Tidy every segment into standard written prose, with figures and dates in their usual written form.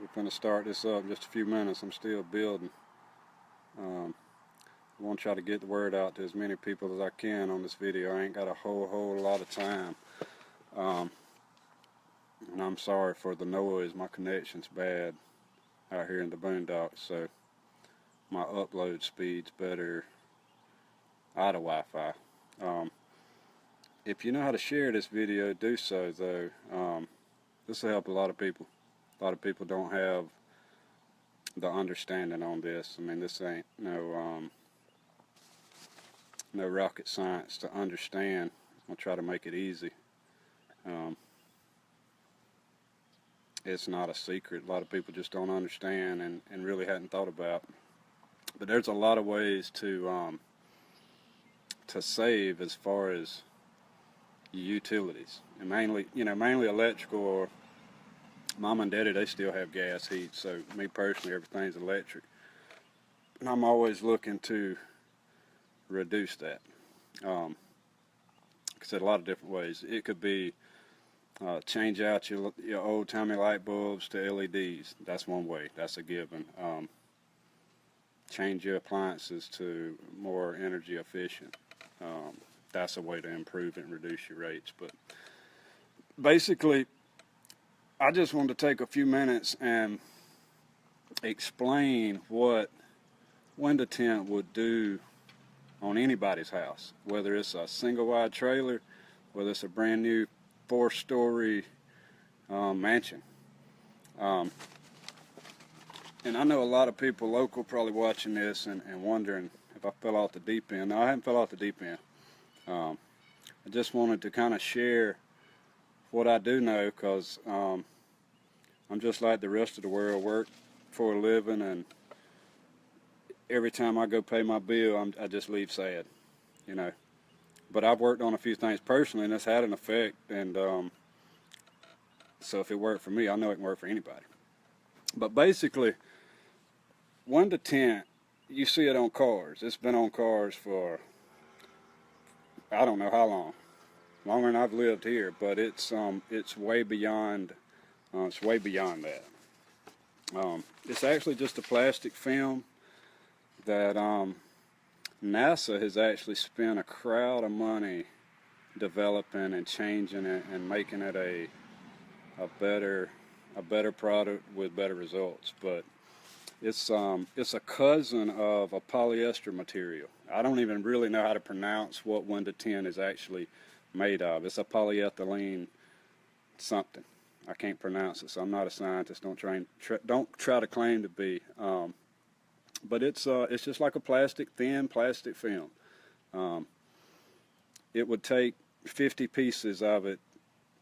We're going to start this up in just a few minutes. I'm still building. I want to try to get the word out to as many people as I can on this video. I ain't got a whole lot of time. And I'm sorry for the noise. My connection's bad out here in the boondocks, so my upload speed's better out of Wi-Fi. If you know how to share this video, do so though. This will help a lot of people. A lot of people don't have the understanding on this. I mean, this ain't no rocket science to understand. I'll try to make it easy. It's not a secret. A lot of people just don't understand and really hadn't thought about. But there's a lot of ways to save as far as utilities, and mainly electrical. Or Mom and Daddy, they still have gas heat, so me personally, everything's electric. And I'm always looking to reduce that. Like I said, a lot of different ways. It could be change out your old-timey light bulbs to LEDs. That's one way. That's a given. Change your appliances to more energy efficient. That's a way to improve it and reduce your rates. But basically, I just wanted to take a few minutes and explain what window tint would do on anybody's house, whether it's a single wide trailer, whether it's a brand new 4-story mansion. And I know a lot of people local probably watching this and wondering if I fell off the deep end. No, I haven't fell off the deep end. I just wanted to kind of share what I do know, because I'm just like the rest of the world, work for a living, and every time I go pay my bill, I just leave sad, you know. But I've worked on a few things personally, and it's had an effect, and so if it worked for me, I know it can work for anybody. But basically, window tint, you see it on cars. It's been on cars for I don't know how long, longer than I've lived here. But it's way beyond that. It's actually just a plastic film that NASA has actually spent a crowd of money developing and changing it and making it a better product with better results. But it's a cousin of a polyester material. I don't even really know how to pronounce what window tint is actually made of. It's a polyethylene something. I can't pronounce it, so I'm not a scientist. Don't try to claim to be. But it's just like a thin plastic film. It would take 50 pieces of it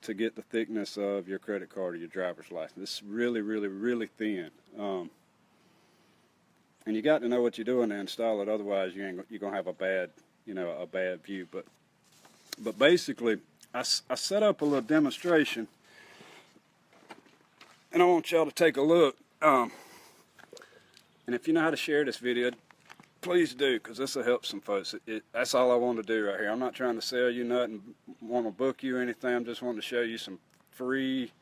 to get the thickness of your credit card or your driver's license. It's really thin. And you got to know what you're doing to install it. Otherwise, you're gonna have a bad view. But basically, I set up a little demonstration, and I want y'all to take a look. And if you know how to share this video, please do, because this will help some folks. That's all I want to do right here. I'm not trying to sell you nothing, want to book you or anything. I'm just wanting to show you some free,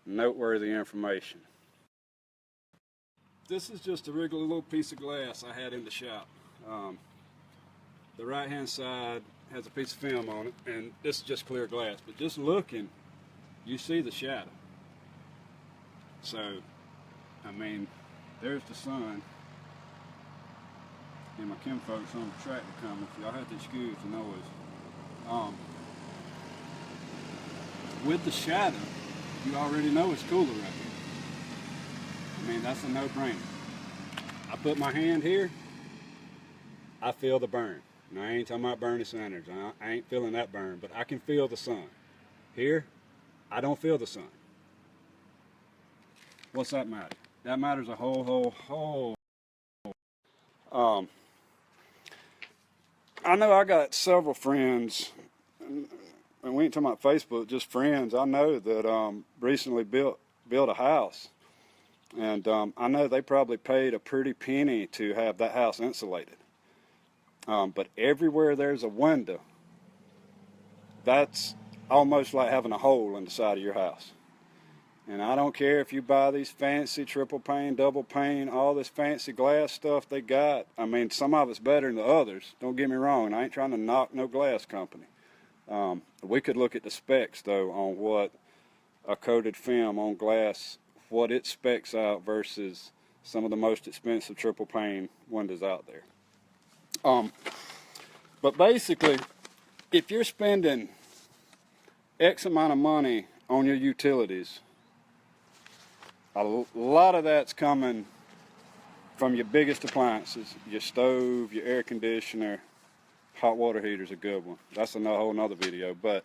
noteworthy information. This is just a regular little piece of glass I had in the shop. The right hand side has a piece of film on it, and this is just clear glass. But just looking, you see the shadow. So, I mean, there's the sun, and my kinfolks on the tractor coming. Y'all have to excuse the noise. With the shadow, you already know it's cooler right here. I mean, that's a no-brainer. I put my hand here, I feel the burn. Now, I ain't talking about Bernie Sanders. I ain't feeling that burn, but I can feel the sun. Here, I don't feel the sun. What's that matter? That matters a whole. I know I got several friends, and we ain't talking about Facebook, just friends I know that recently built a house. And I know they probably paid a pretty penny to have that house insulated. But everywhere there's a window, that's almost like having a hole in the side of your house. And I don't care if you buy these fancy triple pane, double pane, all this fancy glass stuff they got. I mean, some of it's better than the others. Don't get me wrong. I ain't trying to knock no glass company. We could look at the specs, though, on what a coated film on glass, what it specs out versus some of the most expensive triple pane windows out there. But basically, if you're spending X amount of money on your utilities, a lot of that's coming from your biggest appliances, your stove, your air conditioner. Hot water heater's a good one. That's a whole nother video, but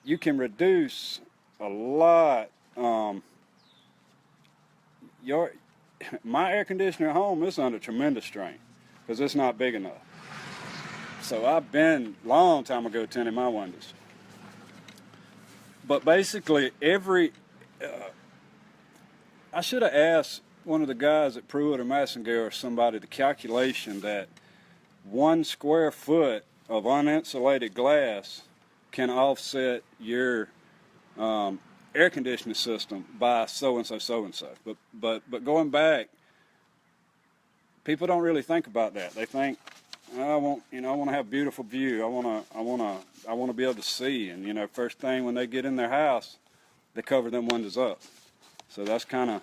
you can reduce a lot. My air conditioner at home is under tremendous strain because it's not big enough. So I've been long time ago tinting my windows. But basically I should have asked one of the guys at Pruitt or Massengill or somebody the calculation that 1 square foot of uninsulated glass can offset your air conditioning system by so and so. But going back, people don't really think about that. They think, I want to have a beautiful view. I want to be able to see. And first thing when they get in their house, they cover them windows up. So that's kind of,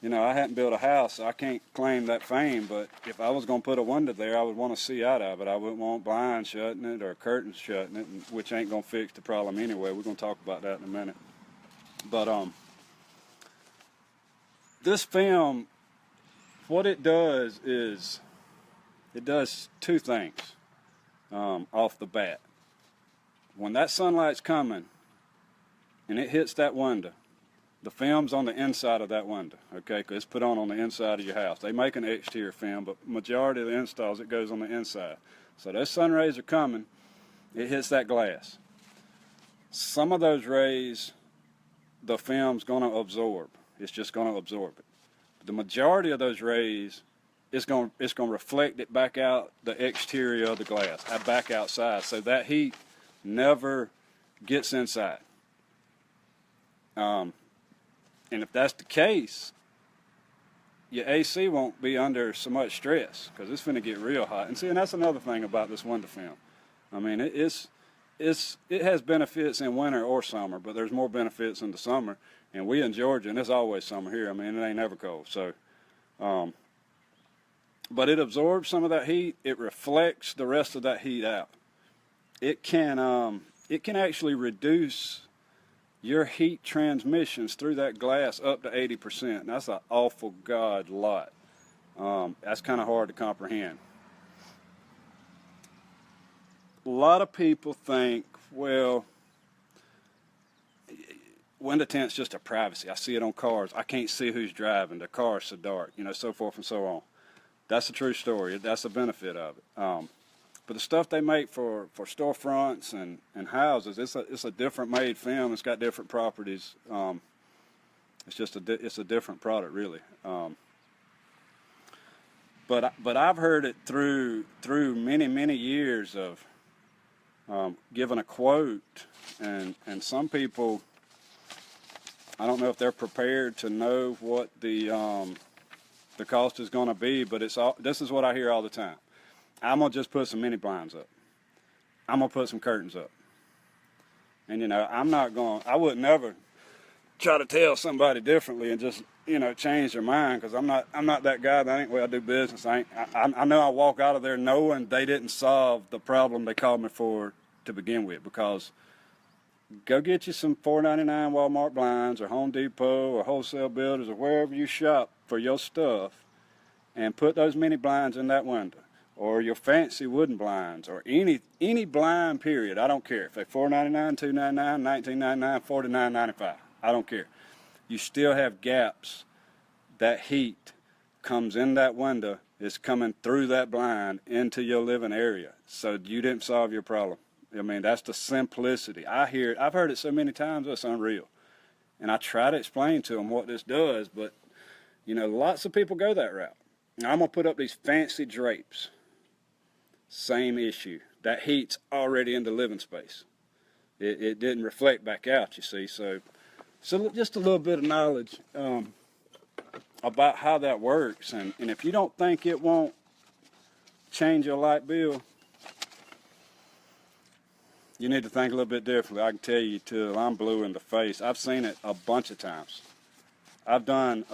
I hadn't built a house, so I can't claim that fame, but if I was going to put a window there, I would want to see out of it. I wouldn't want blinds shutting it or curtains shutting it, which ain't going to fix the problem anyway. We're going to talk about that in a minute. But this film, what it does is, it does two things off the bat. When that sunlight's coming and it hits that window, the film's on the inside of that window, okay, because it's put on the inside of your house. They make an exterior film, but majority of the installs, it goes on the inside. So those sun rays are coming, it hits that glass. Some of those rays, the film's going to absorb. It's just going to absorb it. The majority of those rays, it's going to reflect it back out the exterior of the glass, back outside, so that heat never gets inside. And if that's the case, your AC won't be under so much stress because it's going to get real hot. And see, and that's another thing about this window film. I mean, it has benefits in winter or summer, but there's more benefits in the summer. And we in Georgia, and it's always summer here. I mean, it ain't never cold. So, but it absorbs some of that heat. It reflects the rest of that heat out. It can actually reduce your heat transmissions through that glass up to 80%. And that's an awful god lot. That's kind of hard to comprehend. A lot of people think, well, window tint's just a privacy. I see it on cars. I can't see who's driving. The car's so dark, so forth and so on. That's a true story. That's a benefit of it. But the stuff they make for storefronts and houses, it's a different made film. It's got different properties. It's a different product, really. But I've heard it through many years of giving a quote, and some people, I don't know if they're prepared to know what the cost is going to be, but this is what I hear all the time. I'm going to just put some mini blinds up. I'm going to put some curtains up. And, I would never try to tell somebody differently and just, change their mind, because I'm not that guy. That ain't the way I do business. I know I walk out of there knowing they didn't solve the problem they called me for to begin with, because go get you some $4.99 Walmart blinds or Home Depot or Wholesale Builders or wherever you shop for your stuff, and put those mini blinds in that window. Or your fancy wooden blinds, or any blind, period. I don't care if they're $4.99, $2.99, $19.99, $49.95. I don't care. You still have gaps. That heat comes in that window, is coming through that blind into your living area. So you didn't solve your problem. I mean, that's the simplicity. I've heard it so many times, it's unreal. And I try to explain to them what this does, but lots of people go that route. Now, I'm gonna put up these fancy drapes. Same issue. That heat's already in the living space. it didn't reflect back out, you see. So just a little bit of knowledge about how that works. And if you don't think it won't change your light bill, you need to think a little bit differently. I can tell you till I'm blue in the face. I've seen it a bunch of times. I've done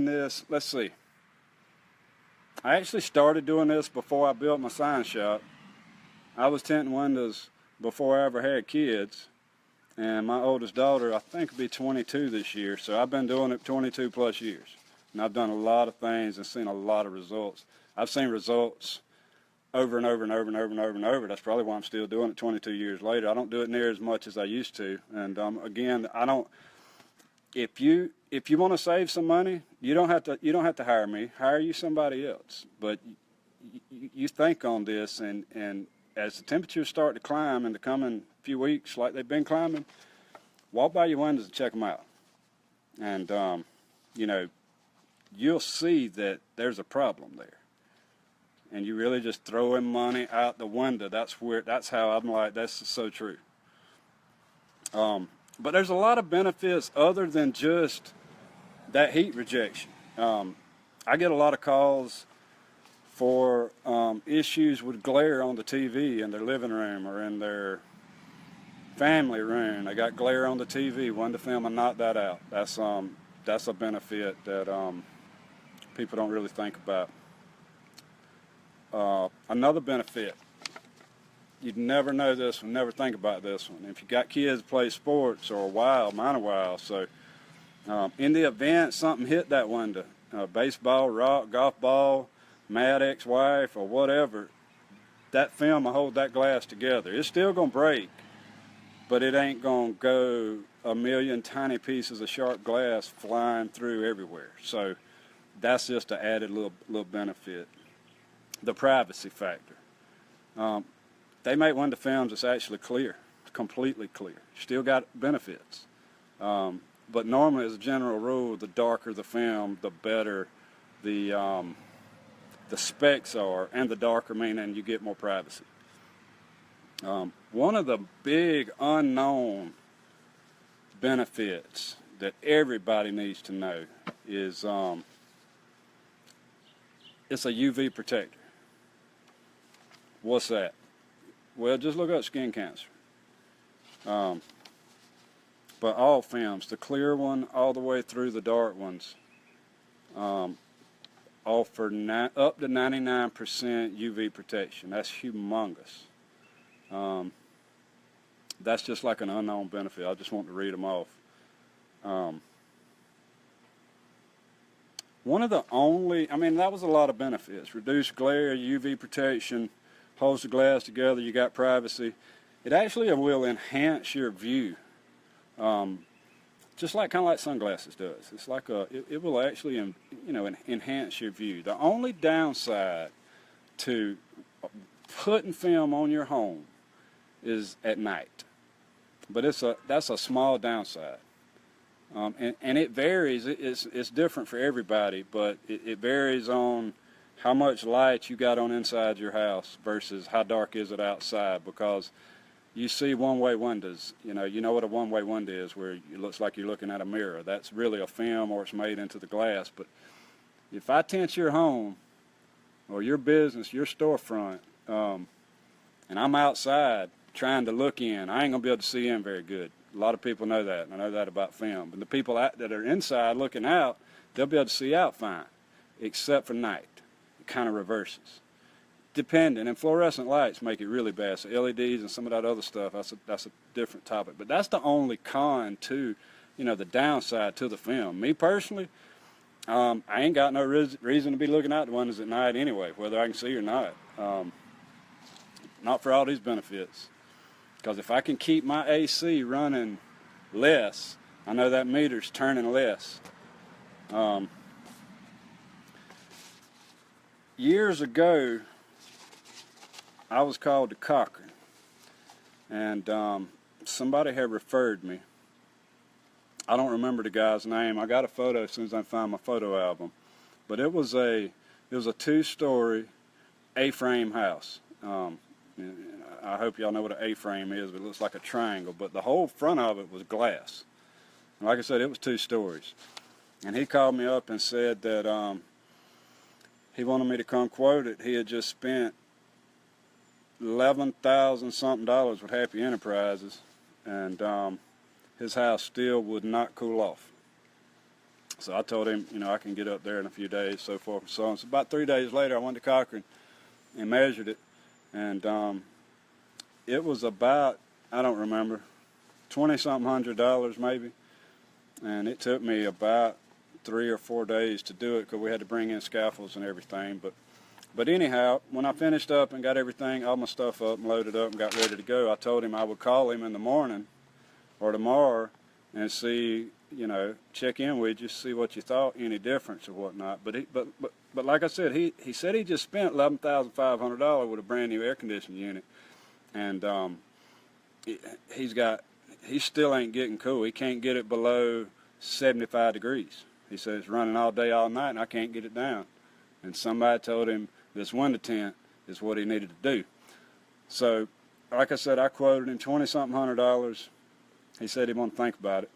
this, let's see. I actually started doing this before I built my sign shop. I was tinting windows before I ever had kids. And my oldest daughter, I think, will be 22 this year. So I've been doing it 22 plus years. And I've done a lot of things and seen a lot of results. I've seen results over and over and over and over and over and over. That's probably why I'm still doing it 22 years later. I don't do it near as much as I used to. And again, I don't. If you want to save some money, you don't have to hire me. Hire you somebody else. But you think on this, and as the temperatures start to climb in the coming few weeks, like they've been climbing, walk by your windows and check them out. And you'll see that there's a problem there. And you really just throwing money out the window. That's how I'm like, that's so true. But there's a lot of benefits other than just that heat rejection. I get a lot of calls for issues with glare on the TV in their living room or in their family room. They got glare on the TV, wanted to film and knock that out. That's a benefit that people don't really think about. Another benefit, you'd never know this one, never think about this one. If you got kids that play sports or mine are wild, so in the event something hit that window, baseball, rock, golf ball, mad ex-wife or whatever, that film will hold that glass together. It's still going to break, but it ain't going to go a million tiny pieces of sharp glass flying through everywhere. So that's just an added little benefit. The privacy factor. They make window films that's actually clear, completely clear. Still got benefits. But normally, as a general rule, the darker the film, the better the specs are, and the darker meaning you get more privacy. One of the big unknown benefits that everybody needs to know is it's a UV protector. What's that? Well, just look up skin cancer. But all films, the clear one all the way through the dark ones, offer up to 99% UV protection. That's humongous. That's just like an unknown benefit. I just want to read them off. One of the only, that was a lot of benefits. Reduced glare, UV protection, holds the glass together, you got privacy. It actually will enhance your view. Just kind of like sunglasses does. It's like it will actually, enhance your view. The only downside to putting film on your home is at night. But that's a small downside. And it varies. It's different for everybody, but it varies on how much light you got on inside your house versus how dark is it outside, because you see one-way windows. You know what a one-way window is, where it looks like you're looking at a mirror. That's really a film, or it's made into the glass. But if I tint your home or your business, your storefront, and I'm outside trying to look in, I ain't gonna be able to see in very good. A lot of people know that, and I know that about film. But the people that are inside looking out, they'll be able to see out fine, except for night. It kind of reverses. Depending, and fluorescent lights make it really bad. So LEDs and some of that other stuff, that's a different topic. But that's the only con to, the downside to the film. Me personally, I ain't got no reason to be looking out the windows at night anyway, whether I can see or not. Not for all these benefits. Because if I can keep my AC running less, I know that meter's turning less. Years ago, I was called to Cochran, and somebody had referred me. I don't remember the guy's name. I got a photo as soon as I find my photo album, but it was a 2-story A-frame house. I hope y'all know what an A-frame is, but it looks like a triangle. But the whole front of it was glass. And like I said, it was 2 stories. And he called me up and said that he wanted me to come quote it. He had just spent $11,000 something with Happy Enterprises, and his house still would not cool off. So I told him, I can get up there in a few days, so forth and so on. So about 3 days later, I went to Cochran and measured it, and it was about, I don't remember, $20-something hundred maybe, and it took me about 3 or 4 days to do it because we had to bring in scaffolds and everything. But anyhow, when I finished up and got everything, all my stuff up and loaded up and got ready to go, I told him I would call him in the morning or tomorrow and see, check in with you, see what you thought, any difference or whatnot. But like I said, he said he just spent $11,500 with a brand new air conditioning unit, and he still ain't getting cool. He can't get it below 75 degrees. He said it's running all day, all night, and I can't get it down. And somebody told him this window tint is what he needed to do. So, like I said, I quoted him $20-something hundred. He said he wanted to think about it.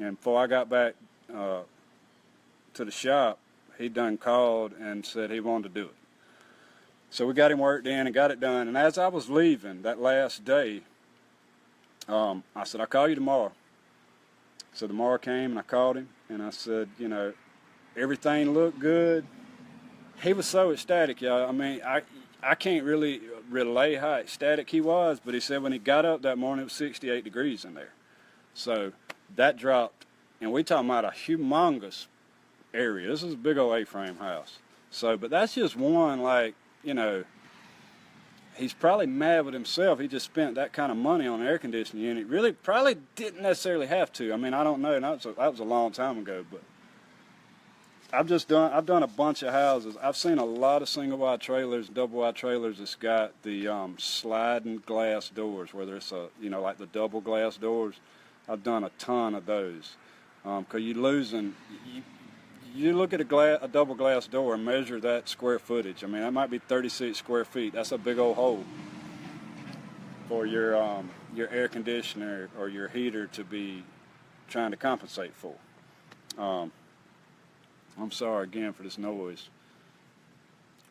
And before I got back to the shop, he done called and said he wanted to do it. So we got him worked in and got it done. And as I was leaving that last day, I said, I'll call you tomorrow. So tomorrow came and I called him and I said, everything looked good. He was so ecstatic, y'all. I mean, I can't really relay how ecstatic he was, but he said when he got up that morning, it was 68 degrees in there. So that dropped, and we talking about a humongous area. This is a big old A-frame house. So, but that's just one, he's probably mad with himself. He just spent that kind of money on an air conditioning unit. Really, probably didn't necessarily have to. I mean, I don't know. That was a long time ago, but I've done a bunch of houses. I've seen a lot of single wide trailers, double wide trailers that's got the sliding glass doors, whether it's like the double glass doors. I've done a ton of those because you're losing. You look at a double glass door and measure that square footage. I mean, that might be 36 square feet. That's a big old hole for your air conditioner or your heater to be trying to compensate for. I'm sorry again for this noise.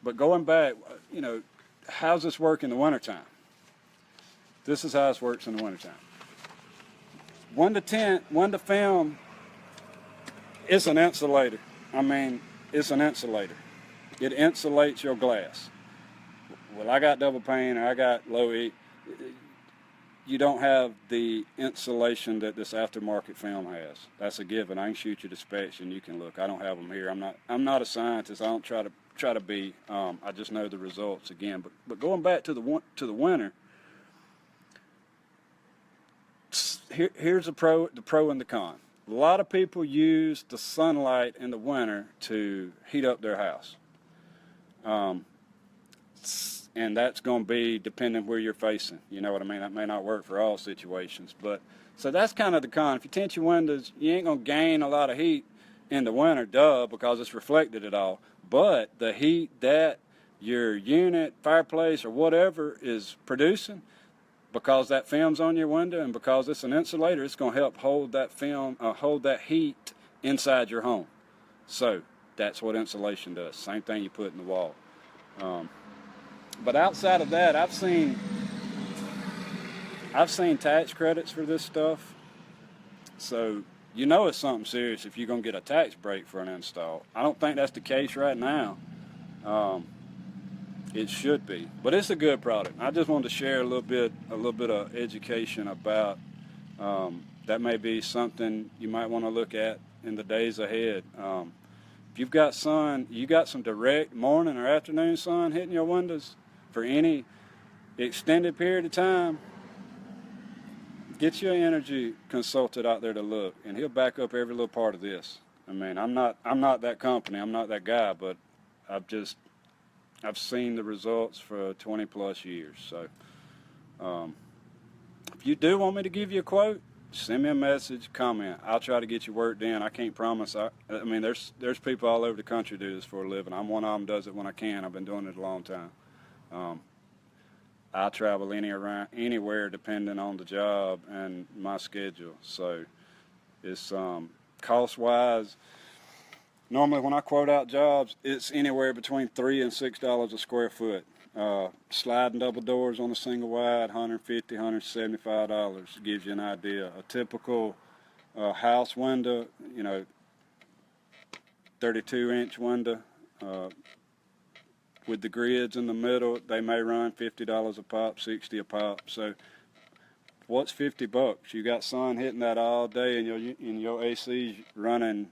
But going back, how's this work in the wintertime? This is how this works in the wintertime. Window film, it's an insulator. I mean, it's an insulator. It insulates your glass. Well, I got double pane or I got low E. You don't have the insulation that this aftermarket film has. That's a given. I can shoot you the specs and you can look. I don't have them here. I'm not a scientist. I don't try to be. I just know the results again. But going back to the winter, here's the pro and the con. A lot of people use the sunlight in the winter to heat up their house. And that's going to be depending where you're facing. You know what I mean? That may not work for all situations. But so that's kind of the con. If you tint your windows, you ain't going to gain a lot of heat in the winter, because it's reflected at all. But the heat that your unit, fireplace, or whatever is producing, because that film's on your window and because it's an insulator, it's going to help hold that film, hold that heat inside your home. So that's what insulation does. Same thing you put in the wall. But outside of that, I've seen tax credits for this stuff. So it's something serious if you're going to get a tax break for an install. I don't think that's the case right now. It should be, but it's a good product. I just wanted to share a little bit of education about that. May be something you might want to look at in the days ahead. If you've got sun, you got some direct morning or afternoon sun hitting your windows for any extended period of time, get your energy consultant out there to look, and he'll back up every little part of this. I mean, I'm not that company, I'm not that guy, but I've seen the results for 20 plus years. So if you do want me to give you a quote, send me a message, comment. I'll try to get you worked in. I can't promise. I mean, there's people all over the country do this for a living. I'm one of them, does it when I can. I've been doing it a long time. I travel anywhere depending on the job and my schedule. So it's cost-wise. Normally, when I quote out jobs, it's anywhere between $3 and $6 a square foot. Sliding double doors on a single wide, $150, $175 gives you an idea. A typical house window, 32-inch window with the grids in the middle, they may run $50 a pop, $60 a pop. So what's $50? You got sun hitting that all day, and your AC's running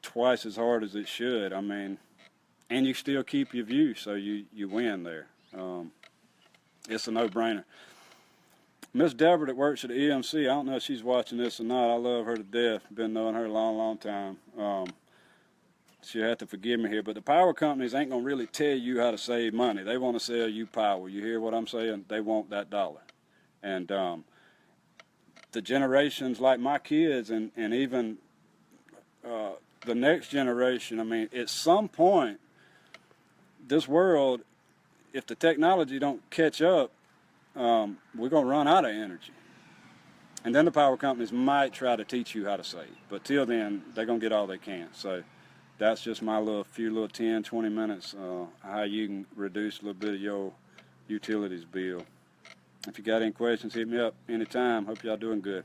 twice as hard as it should. I mean, and you still keep your view, so you win there. It's a no-brainer. Miss Deborah that works at the EMC, I don't know if she's watching this or not. I love her to death. Been knowing her a long, long time. She'll have to forgive me here, but the power companies ain't gonna really tell you how to save money. They want to sell you power. You hear what I'm saying? They want that dollar. And the generations like my kids and even the next generation, I mean, at some point, this world, if the technology don't catch up, we're going to run out of energy. And then the power companies might try to teach you how to save. But till then, they're going to get all they can. So that's just my few 10, 20 minutes how you can reduce a little bit of your utilities bill. If you got any questions, hit me up anytime. Hope y'all doing good.